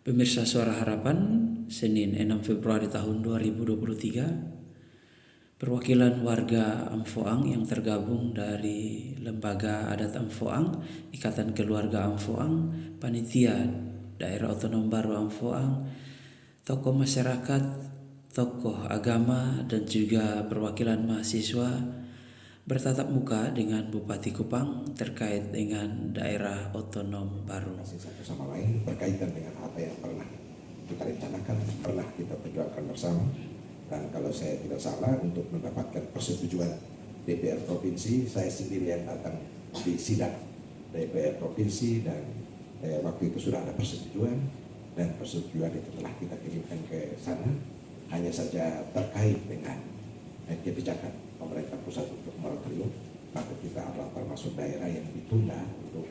Pemirsa Suara Harapan, Senin 6 Februari tahun 2023, perwakilan warga Amfoang yang tergabung dari Lembaga Adat Amfoang, Ikatan Keluarga Amfoang, Panitia Daerah Otonom Baru Amfoang, tokoh masyarakat, tokoh agama, dan juga perwakilan mahasiswa bertatap muka dengan Bupati Kupang terkait dengan daerah otonom baru. Satu sama lain berkaitan dengan apa yang pernah kita rencanakan, pernah kita perjuangkan bersama. Dan kalau saya tidak salah, untuk mendapatkan persetujuan DPR Provinsi, saya sendiri yang datang di sidang DPR Provinsi, dan waktu itu sudah ada persetujuan, dan persetujuan itu telah kita kirimkan ke sana. Hanya saja terkait dengan kebijakan pemerintah pusat untuk moratorium, maka kita adalah termasuk daerah yang ditunda untuk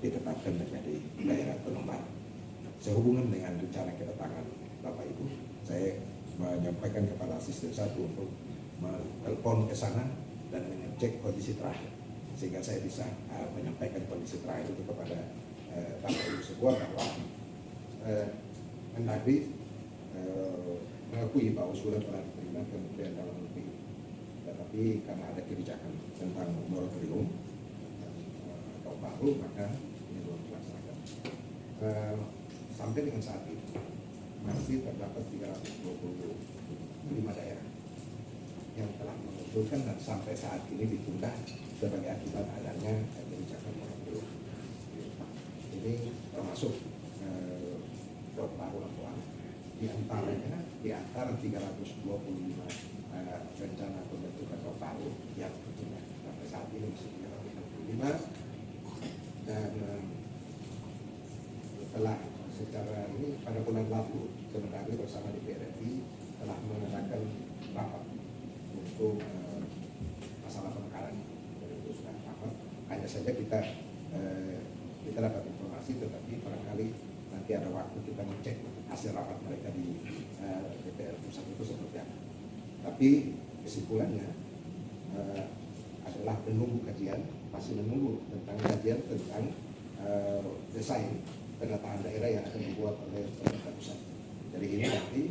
ditetapkan menjadi daerah otonom baru. Sehubungan dengan rencana kedatangan Bapak Ibu, saya menyampaikan kepada asisten satu untuk menelpon ke sana dan mengecek kondisi terakhir, sehingga saya bisa menyampaikan kondisi terakhir itu kepada Bapak Ibu semua, bahwa Mendagri mengakui bahwa sudah pernah diterima Kementerian Dalam Negeri, tetapi karena ada kebijakan tentang moratorium atau baru, maka ini belum dilaksanakan. Sampai dengan saat ini masih terdapat 325 daerah yang telah mengusulkan, dan sampai saat ini ditunda sebagai akibat adanya kebijakan moratorium. Ini termasuk baru laporan di antara 325 rencana pembentukan baru yang tertunda. Sampai saat ini masih 365, dan setelah secara ini pada bulan lalu Kemendagri bersama DPR RI telah mengadakan rapat untuk masalah pemekaran. Jadi itu sudah rapat. Hanya saja kita dapat informasi, tetapi barangkali nanti ada waktu kita mengecek hasil rapat mereka di DPR pusat itu seperti apa. Tapi kesimpulannya adalah menunggu kajian, masih menunggu tentang kajian tentang desain penataan daerah yang akan dibuat oleh pemerintah pusat. Jadi ini nanti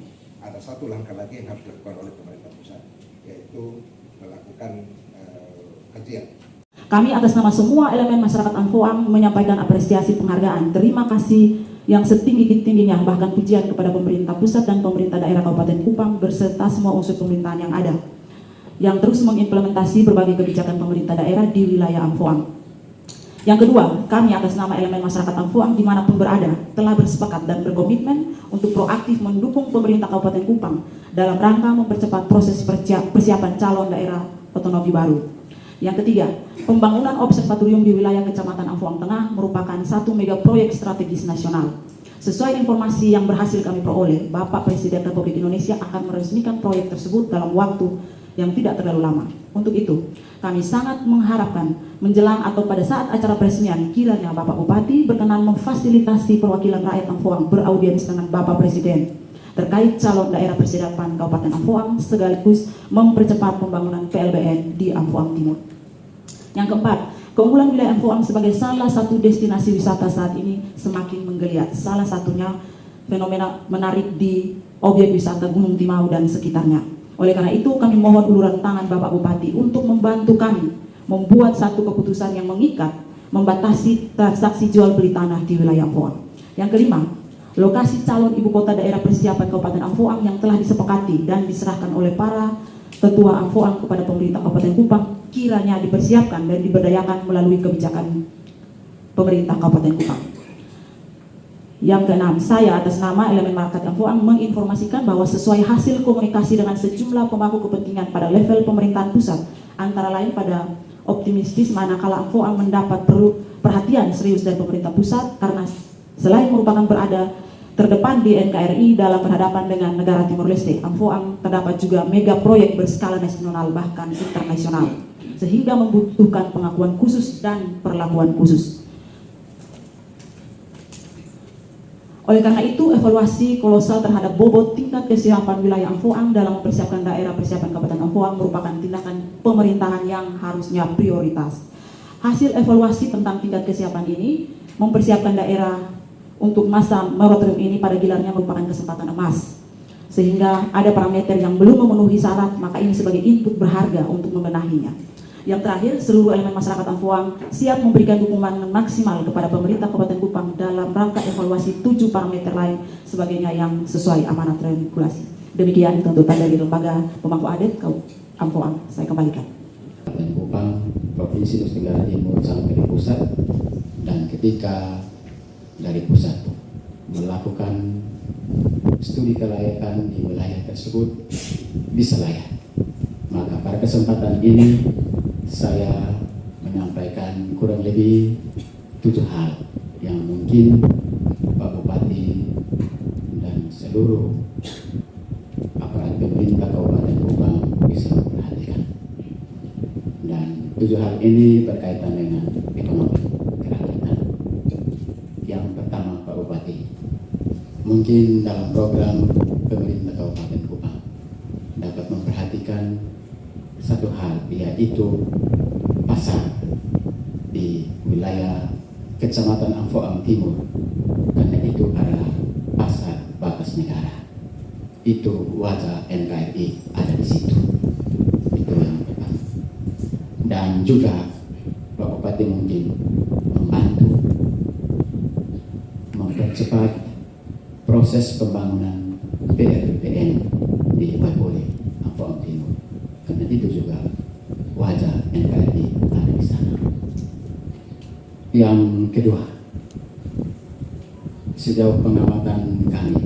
ada satu langkah lagi yang harus dilakukan oleh pemerintah pusat, yaitu melakukan kajian. Kami atas nama semua elemen masyarakat Amfoang menyampaikan apresiasi penghargaan, terima kasih yang setinggi-tingginya, bahkan pujian kepada pemerintah pusat dan pemerintah daerah Kabupaten Kupang beserta semua unsur pemerintahan yang ada, yang terus mengimplementasi berbagai kebijakan pemerintah daerah di wilayah Amfoang. Yang kedua, kami atas nama elemen masyarakat Amfoang dimanapun berada telah bersepakat dan berkomitmen untuk proaktif mendukung pemerintah Kabupaten Kupang dalam rangka mempercepat proses persiapan calon daerah otonomi baru. Yang ketiga, pembangunan observatorium di wilayah Kecamatan Amfoang Tengah merupakan satu mega proyek strategis nasional. Sesuai informasi yang berhasil kami peroleh, Bapak Presiden Republik Indonesia akan meresmikan proyek tersebut dalam waktu yang tidak terlalu lama. Untuk itu, kami sangat mengharapkan menjelang atau pada saat acara peresmian, kiranya Bapak Bupati berkenan memfasilitasi perwakilan rakyat Amfoang beraudiens dengan Bapak Presiden terkait calon daerah persidapan Kabupaten Amfoang, sekaligus mempercepat pembangunan PLBN di Amfoang Timur. Yang keempat, keunggulan wilayah Amfoang sebagai salah satu destinasi wisata saat ini semakin menggeliat. Salah satunya fenomena menarik di objek wisata Gunung Timau dan sekitarnya. Oleh karena itu, kami mohon uluran tangan Bapak Bupati untuk membantu kami membuat satu keputusan yang mengikat, membatasi transaksi jual beli tanah di wilayah Amfoang. Yang kelima, lokasi calon ibu kota daerah persiapan Kabupaten Amfoang yang telah disepakati dan diserahkan oleh para ketua Amfoang kepada pemerintah Kabupaten Kupang kiranya dipersiapkan dan diberdayakan melalui kebijakan pemerintah Kabupaten Kupang. Yang keenam, saya atas nama elemen masyarakat Amfoang menginformasikan bahwa sesuai hasil komunikasi dengan sejumlah pemangku kepentingan pada level pemerintahan pusat, antara lain pada optimistis manakala Amfoang mendapat perhatian serius dari pemerintah pusat karena selain merupakan berada terdepan di NKRI dalam berhadapan dengan negara Timur Leste, Amfoang terdapat juga mega proyek berskala nasional bahkan internasional, sehingga membutuhkan pengakuan khusus dan perlakuan khusus. Oleh karena itu, evaluasi kolosal terhadap bobot tingkat kesiapan wilayah Amfoang dalam mempersiapkan daerah persiapan Kabupaten Amfoang merupakan tindakan pemerintahan yang harusnya prioritas. Hasil evaluasi tentang tingkat kesiapan ini mempersiapkan daerah untuk masa moratorium ini pada gilarnya merupakan kesempatan emas. Sehingga ada parameter yang belum memenuhi syarat, maka ini sebagai input berharga untuk membenahinya. Yang terakhir, seluruh elemen masyarakat Amfoang siap memberikan dukungan maksimal kepada pemerintah Kabupaten Kupang dalam rangka evaluasi 7 parameter lain sebagainya yang sesuai amanat regulasi. Demikian tuntutan dari Lembaga Pemangku Adat Amfoang. Saya kembalikan. Kabupaten Kupang, Provinsi Nusa Tenggara Timur sampai di pusat, dan ketika dari pusat melakukan studi kelayakan di wilayah tersebut bisa layak, maka pada kesempatan ini saya menyampaikan kurang lebih 7 hal yang mungkin Pak Bupati dan seluruh aparat pemerintah Kabupaten Kupang bisa memperhatikan. Dan 7 hal ini berkaitan dengan ekonomi kerakyatan. Yang pertama, Pak Bupati, mungkin dalam program pemerintah Kabupaten Kupang dapat memperhatikan satu hal, yaitu pasar di wilayah Kecamatan Amfoang Timur, karena itu adalah pasar batas negara. Itu wajah NKRI ada di situ. Itu yang pertama. Dan juga Pak Bupati mungkin membantu mempercepat proses pembangunan PLBN di Waipole, Amfoang Timur, karena itu juga wajah NKRI ada di sana. Yang kedua, sejauh pengamatan kami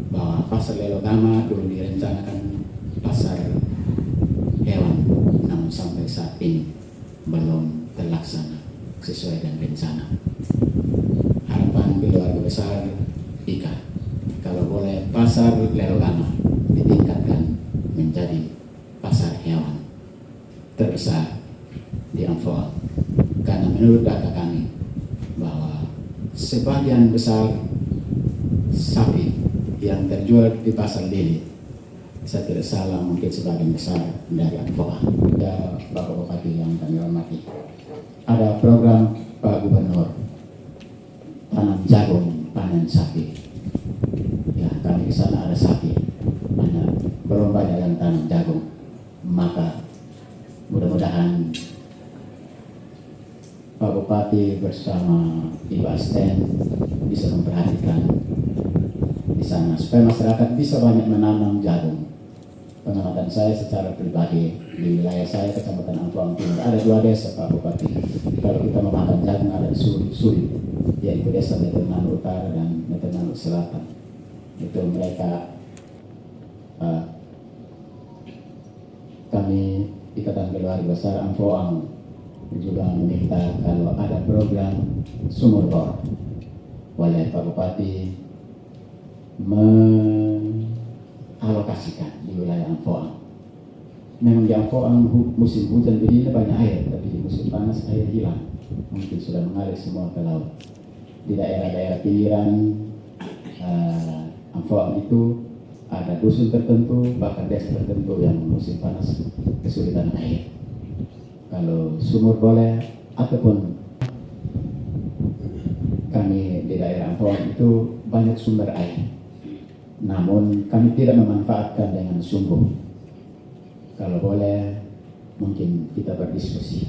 bahwa pasar Lelogama dulu direncanakan pasar hewan, namun sampai saat ini belum terlaksana sesuai dengan rencana. Harapan keluarga besar Ika, kalau boleh pasar Lelogama ditingkatkan menjadi pasar hewan terbesar di Amfoang, karena menurut data kami bahwa sebagian besar sapi yang terjual di pasar Lili, saya tidak salah mungkin sebagian besar dari Amfoang. Ya, Bapak Bupati yang kami hormati, ada program Pak Gubernur tanam jagung panen sapi. Ya, kami di sana ada sapi, hanya belum banyak yang tanam jagung. Maka mudah-mudahan Pak Bupati bersama Ibu Asten bisa memperhatikan di sana supaya masyarakat bisa banyak menanam jagung. Pengamatan saya secara pribadi di wilayah saya Kecamatan Amfoang Timur ada 2 desa, Pak Bupati. Kalau kita memakan jagung ada di Suri, yaitu desa Metenanu Utara dan Metenanu Selatan. Itu mereka kami Ikatan Keluarga Besar Amfoang juga meminta kalau ada program sumur bor oleh Pak Bupati mengalokasikan di wilayah Amfoang. Memang di Amfoang musim hujan begini banyak air, tapi di musim panas air hilang, mungkin sudah mengalir semua ke laut. Di daerah-daerah pinggiran Amfoang itu ada dusun tertentu, bahkan desa tertentu yang musim panas kesulitan air. Kalau sumur boleh, ataupun kami di daerah Amfoang itu banyak sumber air, namun kami tidak memanfaatkan dengan sumur. Kalau boleh, mungkin kita berdiskusi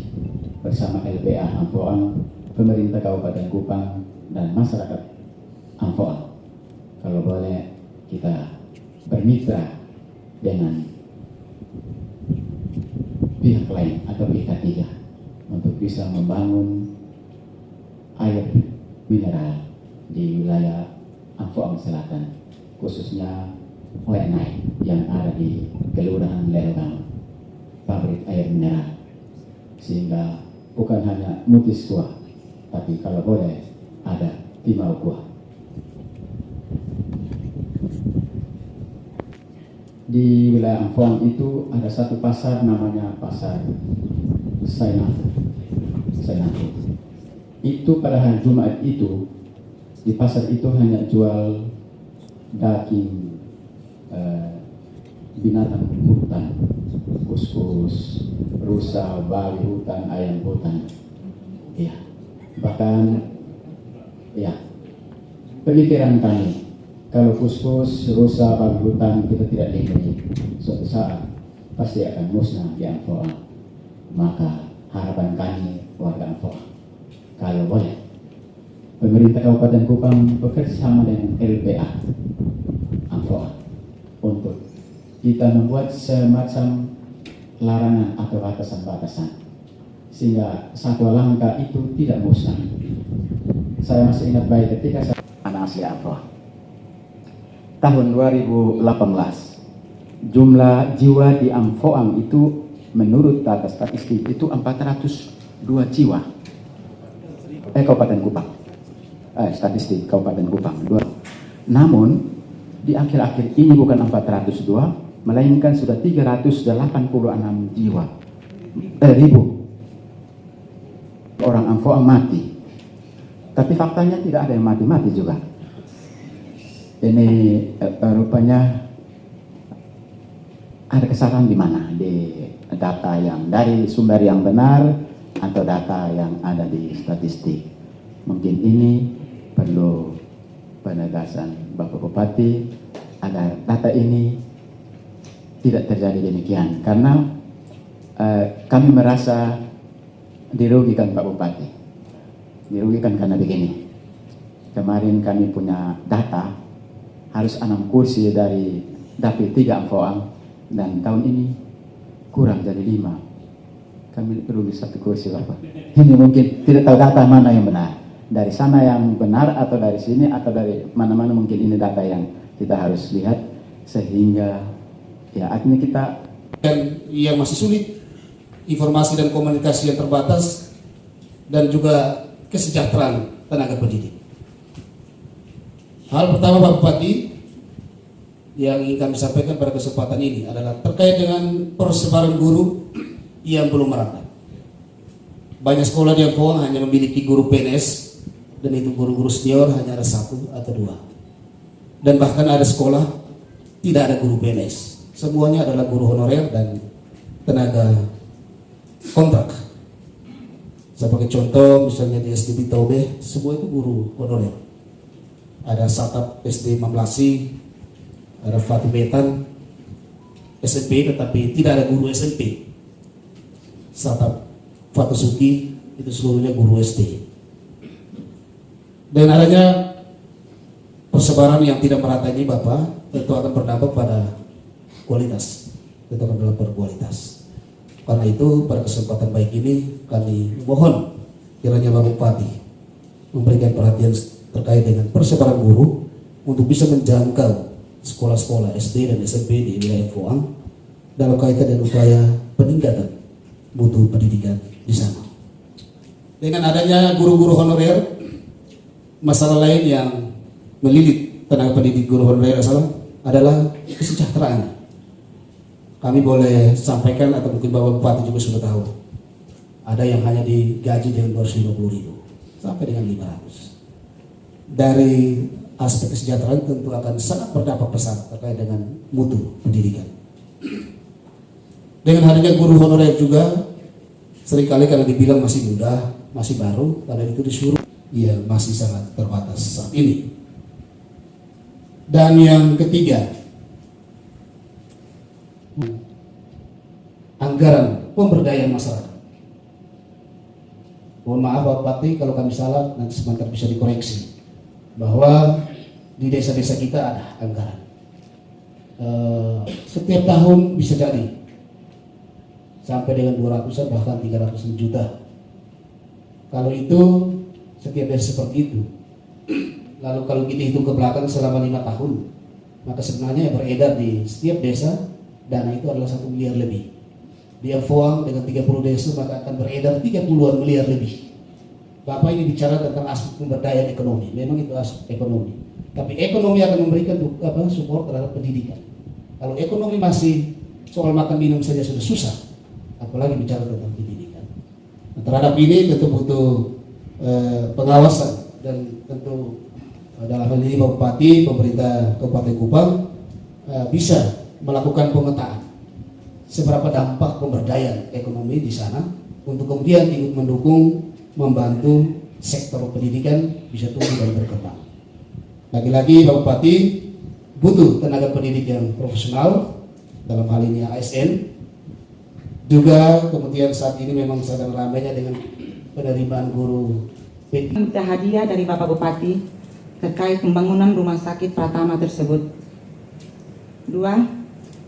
bersama LBA Amfoang, pemerintah Kabupaten Kupang, dan masyarakat Amfoang. Kalau boleh, kita bermitra dengan pihak lain atau pihak ketiga untuk bisa membangun air mineral di wilayah Amfoang Selatan, khususnya ONI yang ada di Kelurahan Lelogama, pabrik air mineral, sehingga bukan hanya Mutis Kuah, tapi kalau boleh ada Timau Kuah. Di wilayah Amfoang itu ada satu pasar namanya Pasar Sainafu. Itu pada hari Jumat itu di pasar itu hanya jual daging binatang hutan, kus-kus, rusa, babi hutan, ayam hutan. Ya, bahkan ya pemikiran kami, kalau pus-pus, rusa, babi hutan kita tidak lindungi, suatu saat pasti akan musnah di Amfoang. Maka harapan kami warga Amfoang, kalau boleh, pemerintah Kabupaten Kupang bekerja sama dengan LPA Amfoang untuk kita membuat semacam larangan atau batasan-batasan sehingga satwa langka itu tidak musnah. Saya masih ingat baik ketika saya anak asli Amfoang. Tahun 2018, jumlah jiwa di Amfoang itu menurut data statistik itu 402 jiwa. Kabupaten Kupang. Statistik Kabupaten Kupang. Namun di akhir-akhir ini bukan 402, melainkan sudah 386 jiwa. Ribu orang Amfoang mati. Tapi faktanya tidak ada yang mati-mati juga. Ini rupanya ada kesalahan di mana? Di data yang dari sumber yang benar atau data yang ada di statistik. Mungkin ini perlu penegasan Bapak Bupati agar data ini tidak terjadi demikian. Karena kami merasa dirugikan Pak Bupati. Dirugikan karena begini. Kemarin kami punya data harus 6 kursi dari Dapil 3 Amfoang, dan tahun ini kurang jadi 5. Kami rugi 1 kursi Bapak. Ini mungkin tidak tahu data mana yang benar. Dari sana yang benar atau dari sini atau dari mana-mana, mungkin ini data yang kita harus lihat sehingga ya artinya kita dan yang masih sulit, informasi dan komunikasi yang terbatas, dan juga kesejahteraan tenaga pendidik. Hal pertama Pak Bupati yang ingin kami sampaikan pada kesempatan ini adalah terkait dengan persebaran guru yang belum merata. Banyak sekolah di Amfoang hanya memiliki guru PNS, dan itu guru-guru senior hanya ada 1 atau 2. Dan bahkan ada sekolah tidak ada guru PNS. Semuanya adalah guru honorer dan tenaga kontrak. Sebagai contoh misalnya di SD Bitaube, semua itu guru honorer. Ada Satap SD Mamlasi, ada Fatimetan SMP, tetapi tidak ada guru SMP. Satap Fatusuki itu seluruhnya guru SD. Dan adanya persebaran yang tidak merata ini Bapak tentu akan berdampak pada kualitas, tentu akan berdampak pada kualitas. Karena itu pada kesempatan baik ini kami mohon kiranya Bapak Bupati memberikan perhatian terkait dengan persebaran guru untuk bisa menjangkau sekolah-sekolah SD dan SMP di wilayah Amfoang dalam kaitan dengan upaya peningkatan mutu pendidikan di sana. Dengan adanya guru-guru honorer, masalah lain yang melilit tenaga pendidik guru honorer adalah kesejahteraan. Kami boleh sampaikan atau mungkin Bapak Bupati juga sudah tahu, ada yang hanya digaji dengan 250.000 sampai dengan 500. Dari aspek kesejahteraan tentu akan sangat berdampak besar terkait dengan mutu pendidikan. Dengan adanya guru honorer juga, seringkali kalau dibilang masih muda, masih baru, karena itu disuruh, ya masih sangat terbatas saat ini. Dan yang ketiga, anggaran pemberdayaan masyarakat. Mohon maaf Bapak Bupati kalau kami salah, nanti sebentar bisa dikoreksi. Bahwa di desa-desa kita ada anggaran. Setiap tahun bisa jadi sampai dengan 200-an bahkan 300 juta. Kalau itu setiap desa seperti itu. Lalu kalau kita hitung ke belakang selama 5 tahun, maka sebenarnya yang beredar di setiap desa dana itu adalah 1 miliar lebih. Di Amfoang dengan 30 desa maka akan beredar 30-an miliar lebih. Bapak ini bicara tentang aspek pemberdayaan ekonomi, memang itu aspek ekonomi. Tapi ekonomi akan memberikan support terhadap pendidikan. Kalau ekonomi masih soal makan minum saja sudah susah, apalagi bicara tentang pendidikan. Nah, terhadap ini tentu butuh pengawasan, dan tentu dalam hal ini Bapak Bupati, pemerintah Kabupaten Kupang bisa melakukan pemetaan seberapa dampak pemberdayaan ekonomi di sana untuk kemudian ikut mendukung, membantu sektor pendidikan bisa tumbuh dan berkembang. Lagi-lagi Pak Bupati butuh tenaga pendidik yang profesional, dalam hal ini ASN. Juga kemudian saat ini memang sedang ramainya dengan penerimaan guru PT. Minta hadiah dari Bapak Bupati terkait pembangunan rumah sakit Pratama tersebut. 2.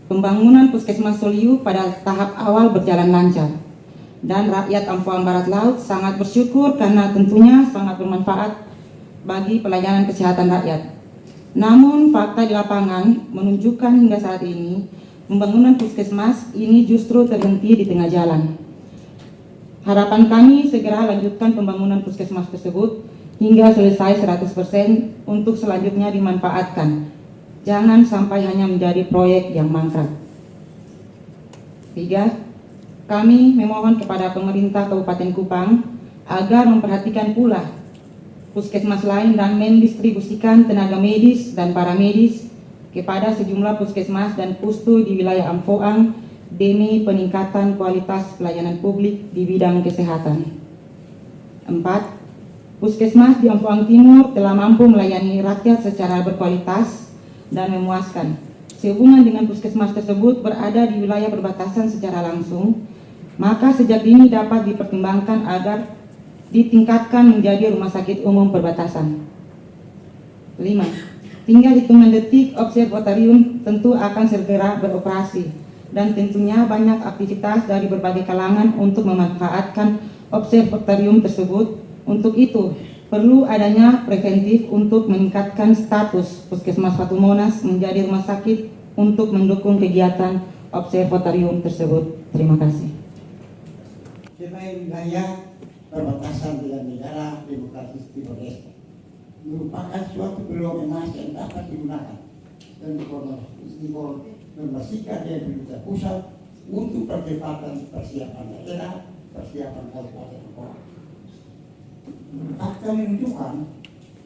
Pembangunan Puskesmas Soliu pada tahap awal berjalan lancar. Dan rakyat Ampoang Barat Laut sangat bersyukur karena tentunya sangat bermanfaat bagi pelayanan kesehatan rakyat. Namun fakta di lapangan menunjukkan hingga saat ini pembangunan puskesmas ini justru terhenti di tengah jalan. Harapan kami segera lanjutkan pembangunan puskesmas tersebut hingga selesai 100% untuk selanjutnya dimanfaatkan. Jangan sampai hanya menjadi proyek yang mangkrak. 3. Kami memohon kepada pemerintah Kabupaten Kupang agar memperhatikan pula puskesmas lain dan mendistribusikan tenaga medis dan paramedis kepada sejumlah puskesmas dan pustu di wilayah Ampoang demi peningkatan kualitas pelayanan publik di bidang kesehatan. 4. Puskesmas di Ampoang Timur telah mampu melayani rakyat secara berkualitas dan memuaskan. Sehubungan dengan puskesmas tersebut berada di wilayah perbatasan secara langsung, maka sejak dini dapat dipertimbangkan agar ditingkatkan menjadi rumah sakit umum perbatasan. 5. Tinggal hitungan detik observatorium tentu akan segera beroperasi dan tentunya banyak aktivitas dari berbagai kalangan untuk memanfaatkan observatorium tersebut. Untuk itu perlu adanya preventif untuk meningkatkan status Puskesmas Watu Monas menjadi rumah sakit untuk mendukung kegiatan observatorium tersebut. Terima kasih. Sebagai wilayah perbatasan dengan negara demokratis Timor Leste merupakan suatu peluang emas yang dapat digunakan dan diinformasikan dari pemerintah pusat untuk percepatan persiapan daerah, persiapan kabupaten kota. Fakta menunjukkan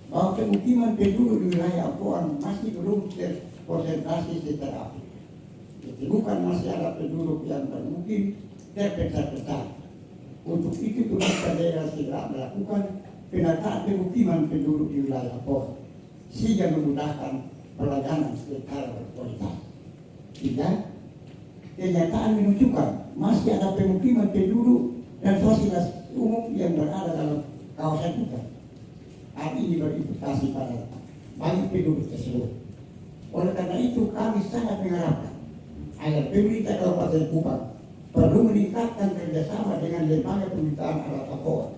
bahwa pemukiman penduduk di wilayah Ampoang masih belum terkonsentrasi secara aktif. Bukan masih ada penduduk yang bermukim terpecah-pecah. Untuk itu pemerintah daerah segera melakukan penataan pemukiman penduduk di wilayah Ampoang sehingga memudahkan pelayanan secara berkualitas. 3. Kenyataan menunjukkan masih ada pemukiman penduduk dan fasilitas umum yang berada dalam kawasan hutan. Hal ini berimplikasi pada banyak penduduk tersebut. Oleh karena itu kami sangat mengharapkan agar pemerintah Kabupaten Kupang perlu meningkatkan kerjasama dengan lembaga pemerintahan alat Ampoang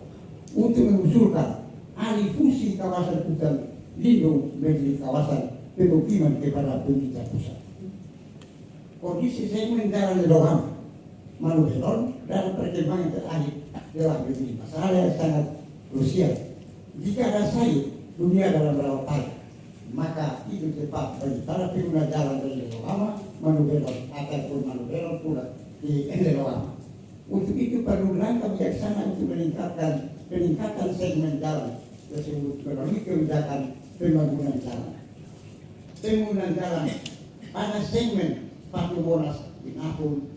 untuk mengusulkan alih fungsi kawasan hutan lindung menjadi kawasan pemukiman kepada pemerintah pusat. Kondisi segmen jalan Lelohama, Manubelon dalam perkembangan terakhir telah menjadi masalah yang sangat krusial. Jika ada saing dunia dalam merawat air, maka itu tepat bagi para pengguna jalan dari Lelohama, Manubelon ataupun Manubelon pula di Lelohama. Untuk itu perlu langkah bijaksana untuk peningkatan segmen jalan tersebut melalui kebijakan pembangunan jalan. Pembangunan jalan pada segmen Watu Monas di Napun,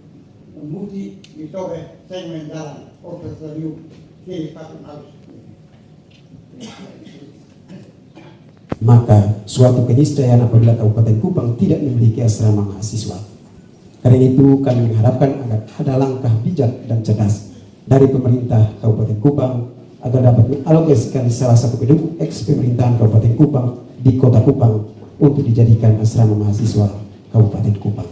Muti di Tobe, segmen jalan Observatorium di Watu Monas. Maka suatu keniscayaan apabila Kabupaten Kupang tidak memiliki asrama mahasiswa. Karena itu kami mengharapkan agar ada langkah bijak dan cerdas dari pemerintah Kabupaten Kupang agar dapat mengalokasikan salah satu gedung eks pemerintahan Kabupaten Kupang di Kota Kupang untuk dijadikan asrama mahasiswa Kabupaten Kupang.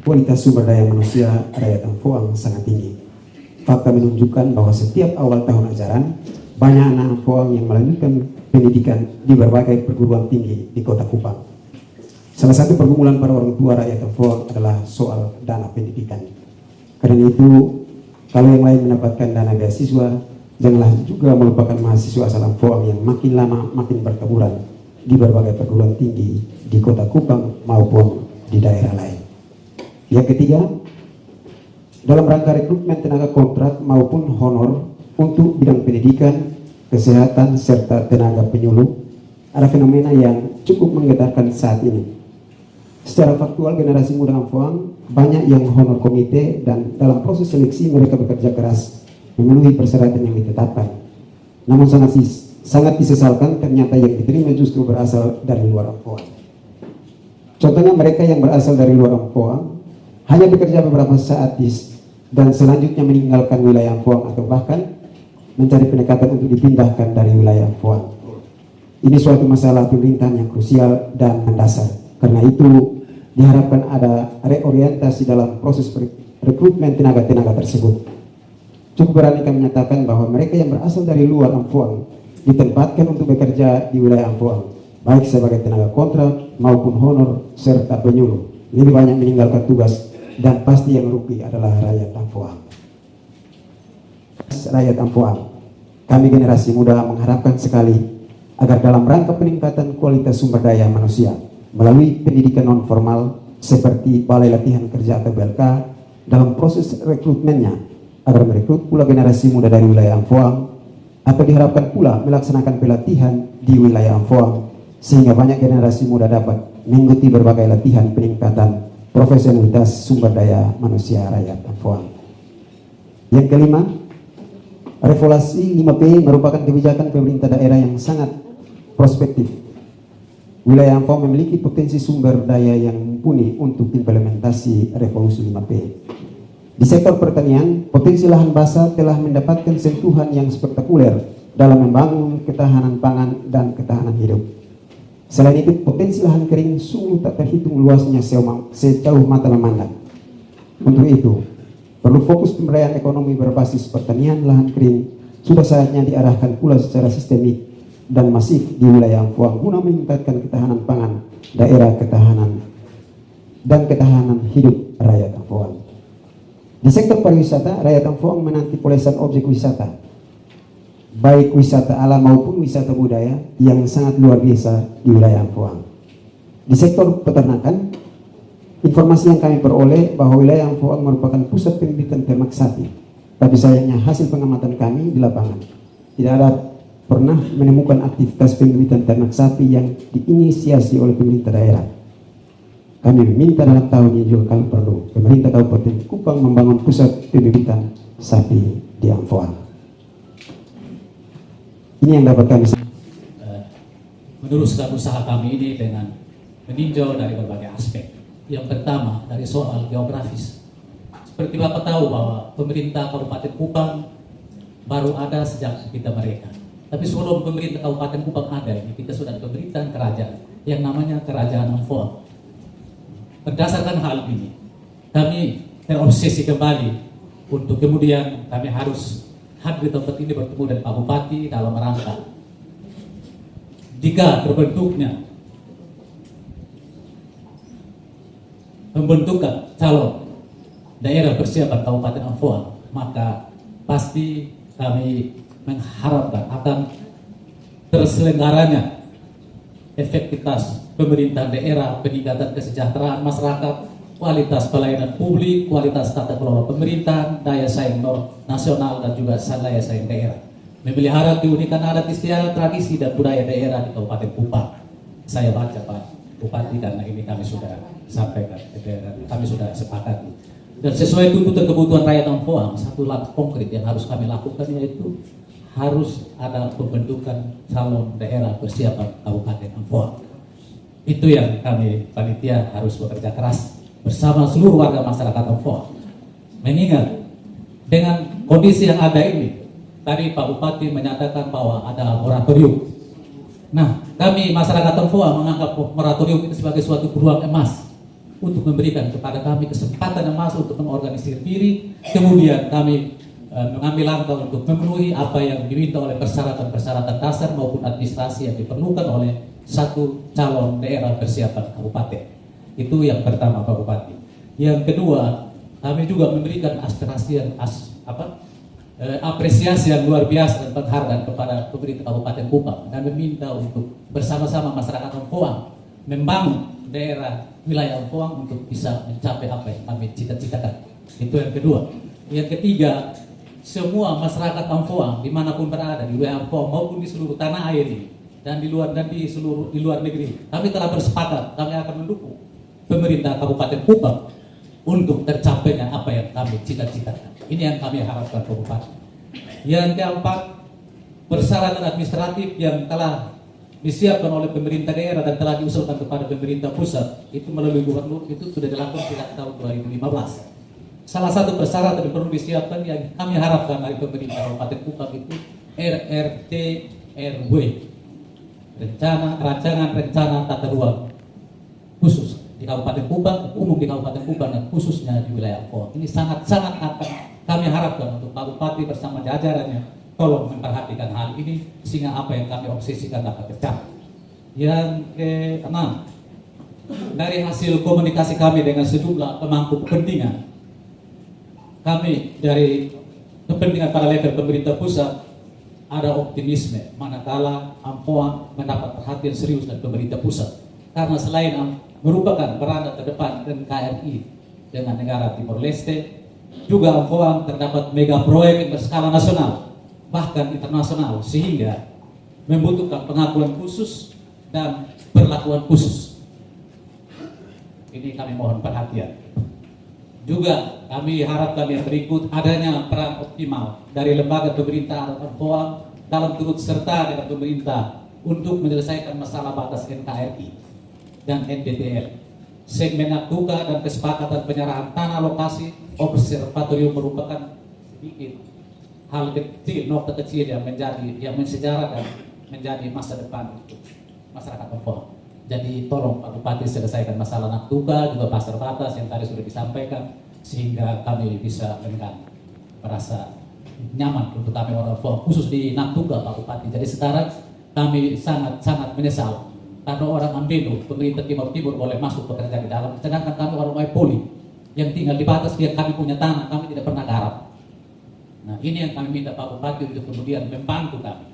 Kualitas sumber daya manusia rakyat Ampoang sangat tinggi. Fakta menunjukkan bahwa setiap awal tahun ajaran banyak anak Ampoang yang melanjutkan pendidikan di berbagai perguruan tinggi di Kota Kupang. Salah satu pergumulan para orang tua rakyat Ampoang adalah soal dana pendidikan. Karena itu, kalau yang lain mendapatkan dana beasiswa, janganlah juga melupakan mahasiswa asal Ampoang yang makin lama makin bertaburan di berbagai perguruan tinggi di Kota Kupang maupun di daerah lain. Yang ketiga, dalam rangka rekrutmen tenaga kontrak maupun honor untuk bidang pendidikan, kesehatan, serta tenaga penyuluh, ada fenomena yang cukup menggetarkan saat ini. Secara faktual, generasi muda Ampoang banyak yang honor komite dan dalam proses seleksi mereka bekerja keras memenuhi persyaratan yang ditetapkan. Namun sangat sangat disesalkan ternyata yang diterima justru berasal dari luar Amfoang. Contohnya mereka yang berasal dari luar Amfoang hanya bekerja beberapa saat dan selanjutnya meninggalkan wilayah Amfoang atau bahkan mencari pendekatan untuk dipindahkan dari wilayah Amfoang. Ini suatu masalah pemerintahan yang krusial dan mendasar. Karena itu diharapkan ada reorientasi dalam proses rekrutmen tenaga-tenaga tersebut. Cukup berani kami menyatakan bahwa mereka yang berasal dari luar Amfoang ditempatkan untuk bekerja di wilayah Amfoang, baik sebagai tenaga kontrak maupun honor serta penyuluh. Lebih banyak meninggalkan tugas dan pasti yang rugi adalah rakyat Amfoang. Rakyat Amfoang, kami generasi muda mengharapkan sekali agar dalam rangka peningkatan kualitas sumber daya manusia melalui pendidikan non formal seperti Balai Latihan Kerja atau BLK dalam proses rekrutmennya agar merekrut pula generasi muda dari wilayah Amfoang, atau diharapkan pula melaksanakan pelatihan di wilayah Amfoang sehingga banyak generasi muda dapat mengikuti berbagai latihan peningkatan profesionalitas sumber daya manusia rakyat Amfoang. Yang kelima, Reformasi 5P merupakan kebijakan pemerintah daerah yang sangat prospektif. Wilayah Amfoang memiliki potensi sumber daya yang mumpuni untuk implementasi revolusi 5P. Di sektor pertanian, potensi lahan basah telah mendapatkan sentuhan yang spektakuler dalam membangun ketahanan pangan dan ketahanan hidup. Selain itu, potensi lahan kering sungguh tak terhitung luasnya sejauh mata memandang. Untuk itu, perlu fokus pemberdayaan ekonomi berbasis pertanian lahan kering sudah saatnya diarahkan pula secara sistemik dan masif di wilayah Amfoang guna meningkatkan ketahanan pangan daerah, ketahanan hidup rakyat Amfoang. Di sektor pariwisata, rakyat Amfoang menanti polesan objek wisata, baik wisata alam maupun wisata budaya yang sangat luar biasa di wilayah Amfoang. Di sektor peternakan, informasi yang kami peroleh bahwa wilayah Amfoang merupakan pusat pembibitan ternak sapi. Tapi sayangnya hasil pengamatan kami di lapangan tidak ada pernah menemukan aktivitas pembibitan ternak sapi yang diinisiasi oleh pemerintah daerah. Kami meminta dalam tahun ini juga kalau perlu pemerintah Kabupaten Kupang membangun pusat pembibitan sapi di Amfoang. Ini yang dapat kami meneruskan usaha kami ini dengan meninjau dari berbagai aspek. Yang pertama dari soal geografis. Seperti Bapak tahu bahwa pemerintah Kabupaten Kupang baru ada sejak kita mereka. Tapi sebelum pemerintah Kabupaten Kupang ada ini, kita sudah ada pemerintahan kerajaan yang namanya Kerajaan Amfoang. Berdasarkan hal ini, kami terobsesi kembali untuk kemudian kami harus hadir di tempat ini bertemu dengan Pak Bupati dalam rangka jika terbentuknya pembentukan calon daerah persiapan Kabupaten Amfoang, maka pasti kami mengharapkan akan terselenggaranya efektivitas pemerintah daerah, peningkatan kesejahteraan masyarakat, kualitas pelayanan publik, kualitas tata kelola pemerintahan, daya saing nasional dan juga daya saing daerah. Memelihara keunikan adat istiadat, tradisi dan budaya daerah di Kabupaten Kupang. Saya baca Pak Bupati karena ini kami sudah sampaikan, kami sudah sepakati. Dan sesuai tuntutan kebutuhan rakyat Amfoang, satu langkah konkret yang harus kami lakukan yaitu harus ada pembentukan calon daerah persiapan Kabupaten Amfoang. Itu yang kami panitia harus bekerja keras bersama seluruh warga masyarakat Amfoang. Mengingat dengan kondisi yang ada ini, tadi Pak Bupati menyatakan bahwa ada moratorium. Nah, kami masyarakat Amfoang menganggap moratorium itu sebagai suatu peluang emas untuk memberikan kepada kami kesempatan emas untuk mengorganisir diri, kemudian kami mengambil langkah untuk memenuhi apa yang diminta oleh persyaratan-persyaratan dasar maupun administrasi yang diperlukan oleh satu calon daerah persiapan kabupaten. Itu yang pertama Pak Bupati. Yang kedua, kami juga memberikan aspirasi yang apresiasi yang luar biasa dan penghargaan kepada pemerintah Kabupaten Kupang dan meminta untuk bersama-sama masyarakat Amfoang membangun daerah wilayah Amfoang untuk bisa mencapai apa yang kami cita-citakan. Itu yang kedua. Yang ketiga, semua masyarakat Amfoang dimanapun berada di wilayah Amfoang maupun di seluruh tanah air ini dan di luar negeri, kami telah bersepakat kami akan mendukung pemerintah Kabupaten Kupang untuk tercapainya apa yang kami cita-citakan. Ini yang kami harapkan Pak Bupati. Yang keempat, semua masyarakat Amfoang dimanapun berada di wilayah Amfoang maupun di seluruh tanah air ini dan di luar negeri, kami telah bersepakat kami akan mendukung pemerintah Kabupaten Kupang untuk tercapainya apa yang kami cita-citakan. Ini yang kami harapkan Pak Bupati. persyaratan administratif yang telah disiapkan oleh pemerintah daerah dan telah diusulkan kepada pemerintah pusat itu melalui gubernur itu sudah dilakukan sejak tahun 2015. Salah satu persyaratan yang perlu disiapkan yang kami harapkan dari pemerintah Kabupaten Kupang itu RRT RW, rancangan rencana tata ruang khusus di Kabupaten Kupang, umum di Kabupaten Kupang dan khususnya di wilayah Ampoang. Ini sangat-sangat akan kami harapkan untuk Pak Bupati bersama jajarannya tolong memperhatikan hal ini sehingga apa yang kami obsesikan dapat tercapai. Yang keenam, dari hasil komunikasi kami dengan sejumlah pemangku kepentingan, kami dari kepentingan pada level pemerintah pusat ada optimisme manakala Ampoang mendapat perhatian serius dari pemerintah pusat, karena selain merupakan berada terdepan NKRI dengan negara Timor Leste, juga Ampoang terdapat mega proyek yang berskala nasional bahkan internasional sehingga membutuhkan pengakuan khusus dan perlakuan khusus. Ini kami mohon perhatian. Juga kami harapkan yang berikut adanya peran optimal dari lembaga pemerintah Ampoang dalam turut serta dengan pemerintah untuk menyelesaikan masalah batas NKRI dan NDTL. Segmen aktuka dan kesepakatan penyerahan tanah lokasi observatorium merupakan sedikit hal kecil, nota kecil yang mensejarah dan menjadi masa depan untuk masyarakat Ampoang. Jadi tolong Pak Bupati selesaikan masalah Naktuka, juga pasar batas yang tadi sudah disampaikan, sehingga kami bisa merasa nyaman untuk kami orang Ampoang, khusus di Naktuka Pak Bupati. Jadi sekarang kami sangat menyesal karena orang Ambelu, pemerintah Timur boleh masuk bekerja di dalam, sedangkan kami orang Maipoli yang tinggal di batas, dia kami punya tanah, kami tidak pernah garap. Nah, ini yang kami minta Pak Bupati untuk kemudian membantu kami,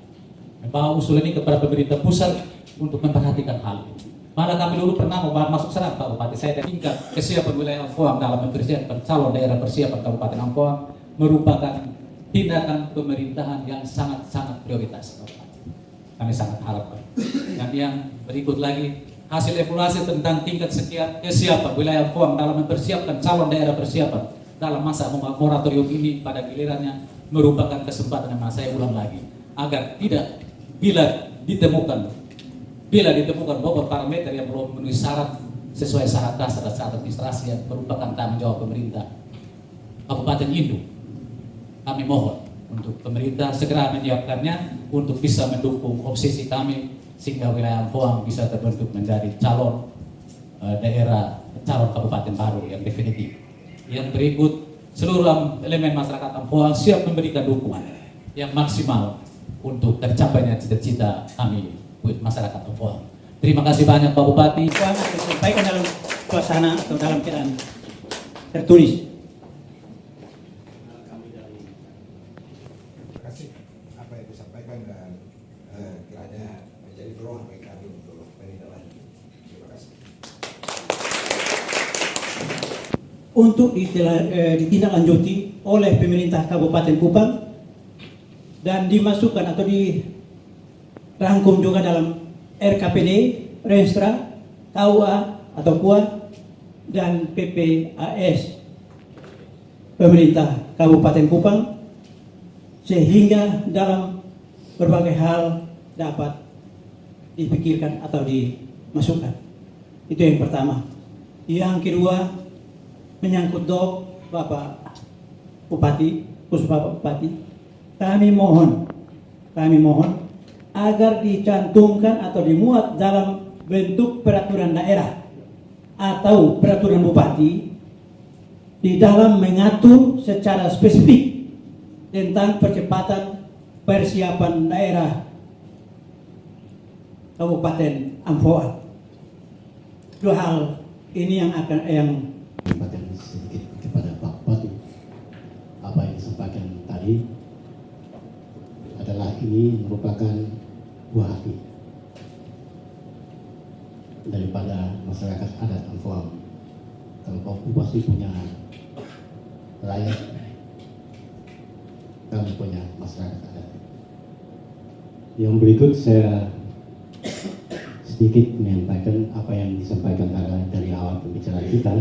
membawa usul ini kepada pemerintah pusat untuk memperhatikan hal ini. Malah kami dulu pernah mau masuk serat Pak Bupati, saya tingkat kesiapan wilayah Ampoang dalam mempersiapkan calon daerah persiapan Kabupaten Ampoang merupakan tindakan pemerintahan yang sangat prioritas. Kami sangat harapkan. Dan yang berikut lagi, hasil evaluasi tentang tingkat kesiapan wilayah Ampoang dalam mempersiapkan calon daerah persiapan dalam masa moratorium ini pada gilirannya merupakan kesempatan yang saya ulang lagi agar tidak bila ditemukan beberapa parameter yang belum memenuhi syarat sesuai syarat dasar dan syarat administrasi yang merupakan tanggung jawab pemerintah Kabupaten Induk, kami mohon untuk pemerintah segera menyiapkannya untuk bisa mendukung obsesi kami sehingga wilayah Ampoang bisa terbentuk menjadi calon kabupaten baru yang definitif. Yang berikut, seluruh elemen masyarakat Ampoang siap memberikan dukungan yang maksimal untuk tercapainya cita-cita kami buat masyarakat Ampoang. Terima kasih banyak Pak Bupati. Disampaikan dalam suasana atau dalam keadaan tertulis. Terima kasih apa yang disampaikan dan kiranya menjadi dorongan bagi kami untuk menindaklanjuti. Terima kasih. Untuk ditindaklanjuti oleh pemerintah Kabupaten Kupang dan dimasukkan atau dirangkum juga dalam RKPD, Renstra, KUA atau KUA dan PPAS pemerintah Kabupaten Kupang sehingga dalam berbagai hal dapat dipikirkan atau dimasukkan. Itu yang pertama. Yang kedua, menyangkut Bapak Bupati, khusus Bapak Bupati, kami mohon agar dicantumkan atau dimuat dalam bentuk peraturan daerah atau peraturan bupati di dalam mengatur secara spesifik tentang percepatan persiapan daerah Kabupaten Ampoang. Dua hal ini yang sedikit kepada Pak Bupati. Apa yang disampaikan tadi adalah ini merupakan buah hati daripada masyarakat adat Ampoang. Kalau Pak Bupati punya rakyat, kami punya masyarakat adat. Yang berikut saya sedikit menyampaikan apa yang disampaikan dari awal pembicaraan kita,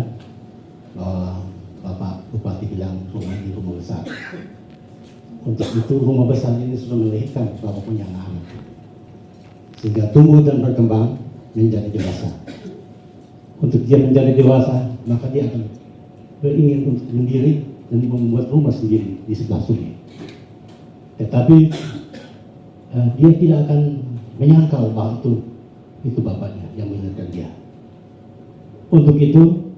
bahwa Bapak Bupati bilang rumah ini rumah besar. Untuk itu rumah besar ini sudah melahirkan kalau punya anak-anak, sehingga tumbuh dan berkembang menjadi dewasa. Untuk dia menjadi dewasa, maka dia akan beringin untuk sendiri dan membuat rumah sendiri di sebelah sungai. Tetapi dia tidak akan menyangkal bahwa itu bapaknya yang melahirkan dia. Untuk itu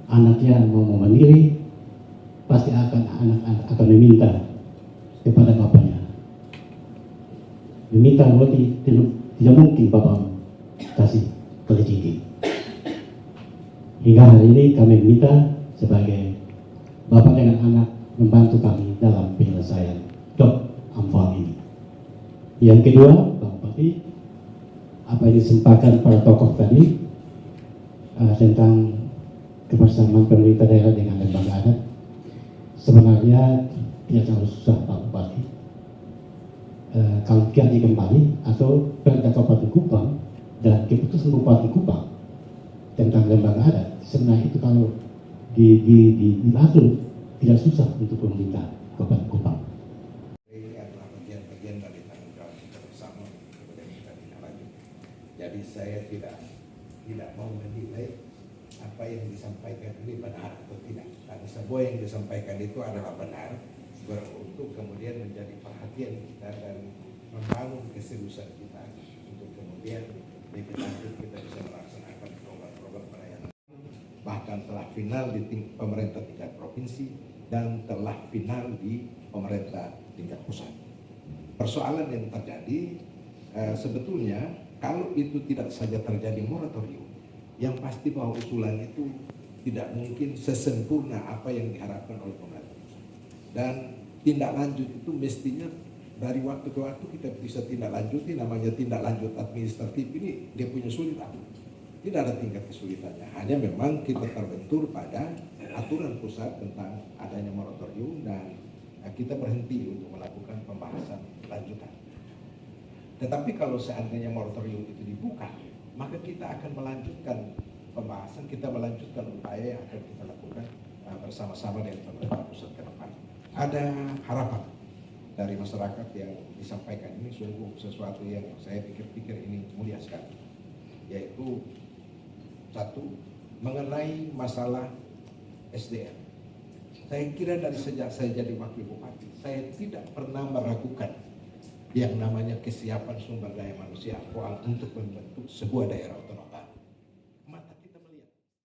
anaknya mau mandiri, pasti anak akan meminta kepada bapaknya, meminta roti, tidak mungkin bapak kasih rezeki. Hingga hari ini kami minta sebagai bapak dengan anak membantu kami dalam penyelesaian job Amfuang ini. Yang kedua, Pak Bupati, apa yang disampaikan para tokoh tadi tentang kebersamaan pemerintah daerah dengan lembaga adat, sebenarnya tidak terlalu susah, Pak Bupati. Kalau dikaji kembali atau perintah Kabupaten Kupang dan keputusan Bupati Kupang tentang lembaga adat, sebenarnya itu kalau diatur tidak susah untuk pemerintah Kabupaten Kupang. Ini adalah bagian-bagian dari tanggung jawab kita bersama, kemudian kita tidak lanjut. Jadi saya tidak mau menilai apa yang disampaikan ini benar atau tidak. Karena semua yang disampaikan itu adalah benar, untuk kemudian menjadi perhatian kita dan membangun keseriusan kita untuk kemudian lebih lanjut kita bisa melaksanakan program-program pelayanan. Bahkan telah final di pemerintah tingkat provinsi dan telah final di pemerintah tingkat pusat. Persoalan yang terjadi sebetulnya kalau itu tidak saja terjadi moratorium, yang pasti bahwa usulan itu tidak mungkin sesempurna apa yang diharapkan oleh pemerintah. Dan tindak lanjut itu mestinya dari waktu ke waktu kita bisa tindak lanjuti, namanya tindak lanjut administratif ini dia punya sulit apa? Tidak ada tingkat kesulitannya, hanya memang kita terbentur pada aturan pusat tentang adanya moratorium dan kita berhenti untuk melakukan pembahasan lanjutan. Tetapi kalau seandainya moratorium itu dibuka, maka kita akan melanjutkan pembahasan, kita melanjutkan upaya yang akan kita lakukan bersama-sama dengan pemerintah pusat ke depan. Ada harapan dari masyarakat yang disampaikan ini sungguh sesuatu yang saya pikir-pikir ini mulia sekali, yaitu satu, mengenai masalah SDM. Saya kira dari sejak saya jadi wakil bupati, saya tidak pernah meragukan yang namanya kesiapan sumber daya manusia Amfuang untuk membentuk sebuah daerah otonom.